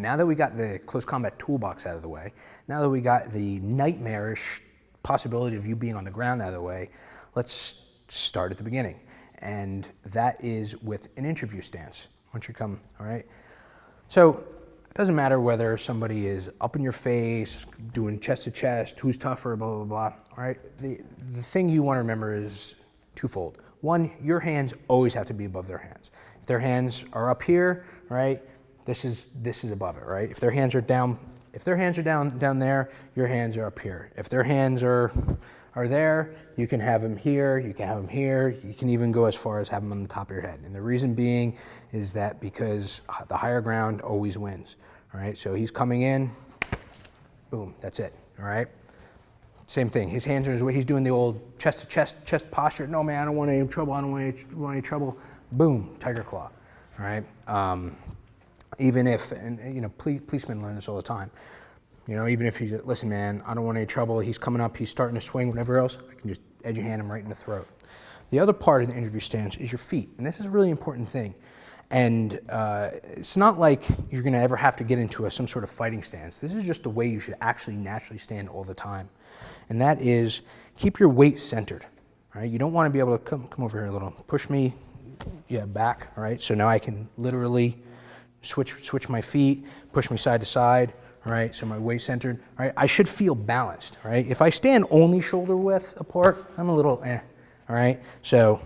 now that we got the close combat toolbox out of the way, now that we got the nightmarish possibility of you being on the ground out of the way, let's start at the beginning. And that is with an interview stance. Once you come, all right? So it doesn't matter whether somebody is up in your face, doing chest to chest, who's tougher, blah, blah, blah, all right? The thing you want to remember is twofold. One, your hands always have to be above their hands. If their hands are up here, right, this is above it, right? If their hands are down, down there, your hands are up here. If their hands are there, you can have them here, you can have them here, you can even go as far as have them on the top of your head. And the reason being is that because the higher ground always wins, all right? So he's coming in, boom, that's it, all right? Same thing, his hands are his way, he's doing the old chest to chest posture. No man, I don't want any trouble, I don't want any trouble. Boom, tiger claw, all right? Even if, and you know, policemen learn this all the time. You know, even if you listen, man, I don't want any trouble. He's coming up, he's starting to swing, whatever else, I can just edge hand him right in the throat. The other part of the interview stance is your feet, and this is a really important thing. And it's not like you're gonna ever have to get into some sort of fighting stance. This is just the way you should actually naturally stand all the time. And that is, keep your weight centered, right? You don't wanna be able to, come over here a little, push me, yeah, back, all right? So now I can literally switch my feet, push me side to side, all right? So my weight centered, all right? I should feel balanced, all right? If I stand only shoulder width apart, I'm a little all right? So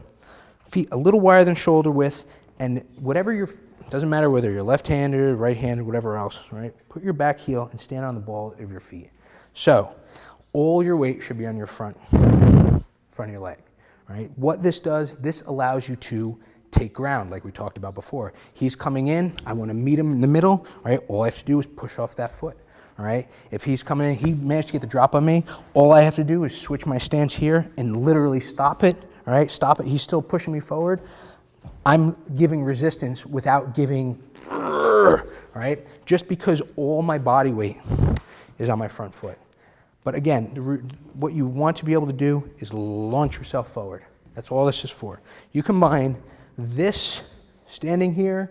feet a little wider than shoulder width, and whatever doesn't matter whether you're left-handed, right-handed, whatever else, right? Put your back heel and stand on the ball of your feet. So all your weight should be on your front of your leg, right? What this does, this allows you to take ground, like we talked about before. He's coming in, I want to meet him in the middle, right? All I have to do is push off that foot, all right? If he's coming in, he managed to get the drop on me, all I have to do is switch my stance here and literally stop it, all right? Stop it, he's still pushing me forward. I'm giving resistance without giving, all right? Just because all my body weight is on my front foot. But again, what you want to be able to do is launch yourself forward. That's all this is for. You combine this standing here,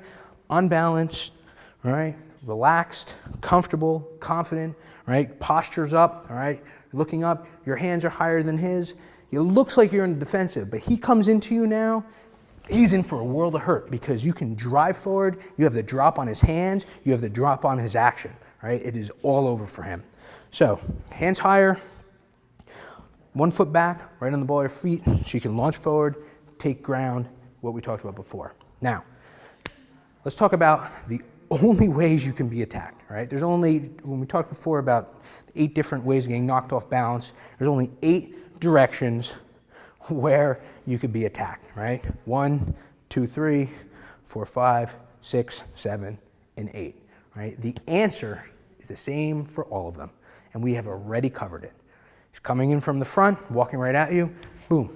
unbalanced, all right, relaxed, comfortable, confident, right, postures up, all right, looking up, your hands are higher than his. It looks like you're in the defensive, but he comes into you now, he's in for a world of hurt because you can drive forward, you have the drop on his hands, you have the drop on his action, right? It is all over for him. So, hands higher, 1 foot back, right on the ball of your feet, so you can launch forward, take ground, what we talked about before. Now, let's talk about the only ways you can be attacked, right? There's only, when we talked before about 8 different ways of getting knocked off balance, there's only 8 directions where you could be attacked, right? 1, 2, 3, 4, 5, 6, 7, and 8, right? The answer is the same for all of them, and we have already covered it. He's coming in from the front, walking right at you, boom.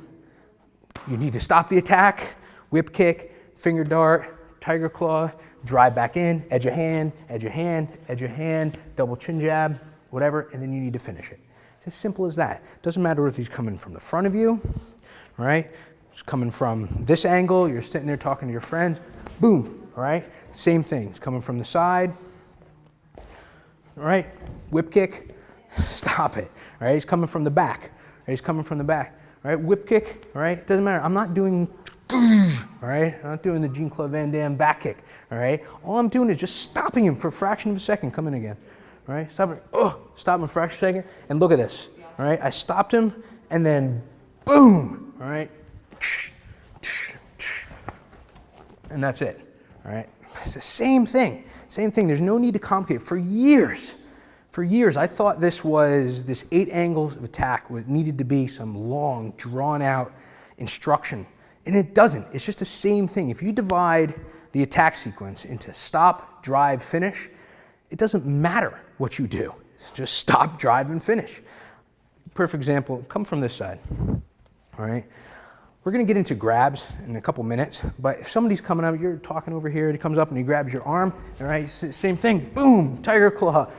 You need to stop the attack, whip kick, finger dart, tiger claw, drive back in, edge of hand, edge of hand, edge of hand, double chin jab, whatever, and then you need to finish it. It's as simple as that. Doesn't matter if he's coming from the front of you, all right? He's coming from this angle, you're sitting there talking to your friends, boom, all right? Same thing, he's coming from the side, all right? Whip kick, stop it, all right? He's coming from the back, right? He's coming from the back, all right? Whip kick, all right? Doesn't matter, I'm not doing, all right? I'm not doing the Jean-Claude Van Damme back kick, all right? All I'm doing is just stopping him for a fraction of a second, come in again, all right? Stop him for a fraction of a second, and look at this, all right? I stopped him, and then boom, all right? And that's it, all right? It's the same thing, there's no need to complicate. For years, I thought this 8 angles of attack needed to be some long, drawn-out instruction, and it doesn't. It's just the same thing. If you divide the attack sequence into stop, drive, finish, it doesn't matter what you do. It's just stop, drive, and finish. Perfect example, come from this side, all right? We're gonna get into grabs in a couple minutes, but if somebody's coming up, you're talking over here, he comes up and he grabs your arm, all right, same thing, boom, tiger claw,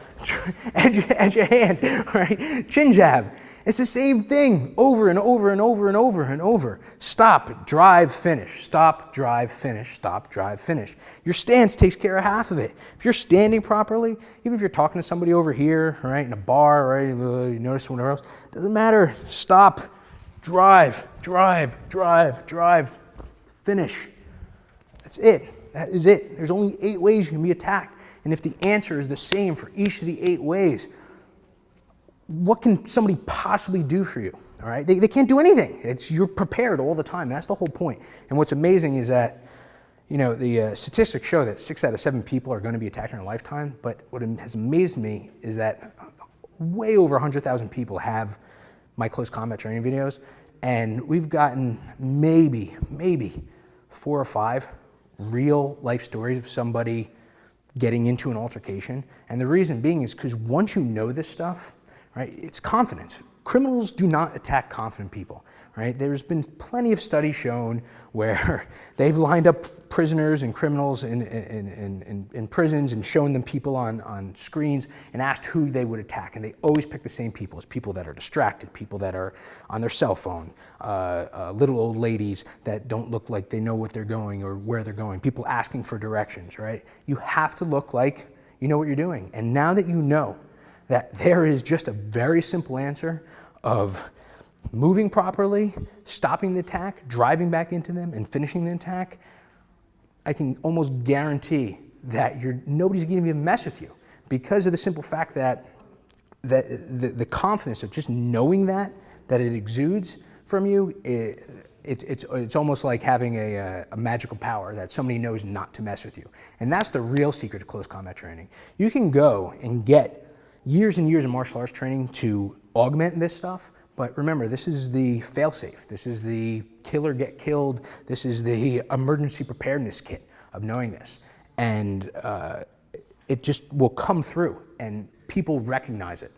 edge of hand, all right, chin jab. It's the same thing over and over and over and over and over. Stop, drive, finish. Stop, drive, finish. Stop, drive, finish. Your stance takes care of half of it. If you're standing properly, even if you're talking to somebody over here, right, in a bar, right, you notice whatever else, doesn't matter. Stop, drive, drive, drive, drive, finish. That's it. That is it. There's only 8 ways you can be attacked. And if the answer is the same for each of the 8 ways, what can somebody possibly do for you? All right, they can't do anything. You're prepared all the time. That's the whole point. And what's amazing is that, you know, the statistics show that 6 out of 7 people are going to be attacked in their lifetime. But what has amazed me is that way over 100,000 people have my close combat training videos, and we've gotten maybe 4 or 5 real life stories of somebody getting into an altercation. And the reason being is because once you know this stuff, right, it's confidence. Criminals do not attack confident people, right? There's been plenty of studies shown where they've lined up prisoners and criminals in prisons and shown them people on screens and asked who they would attack. And they always pick the same people. It's people that are distracted, people that are on their cell phone, little old ladies that don't look like they know what they're going or where they're going, people asking for directions, right? You have to look like you know what you're doing. And now that you know that there is just a very simple answer of moving properly, stopping the attack, driving back into them, and finishing the attack, I can almost guarantee that nobody's going to even mess with you because of the simple fact that the confidence of just knowing that it exudes from you, it's almost like having a magical power that somebody knows not to mess with you. And that's the real secret to close combat training. You can go and get years and years of martial arts training to augment this stuff, but remember, this is the fail-safe. This is the kill or get killed. This is the emergency preparedness kit of knowing this. And it just will come through, and people recognize it.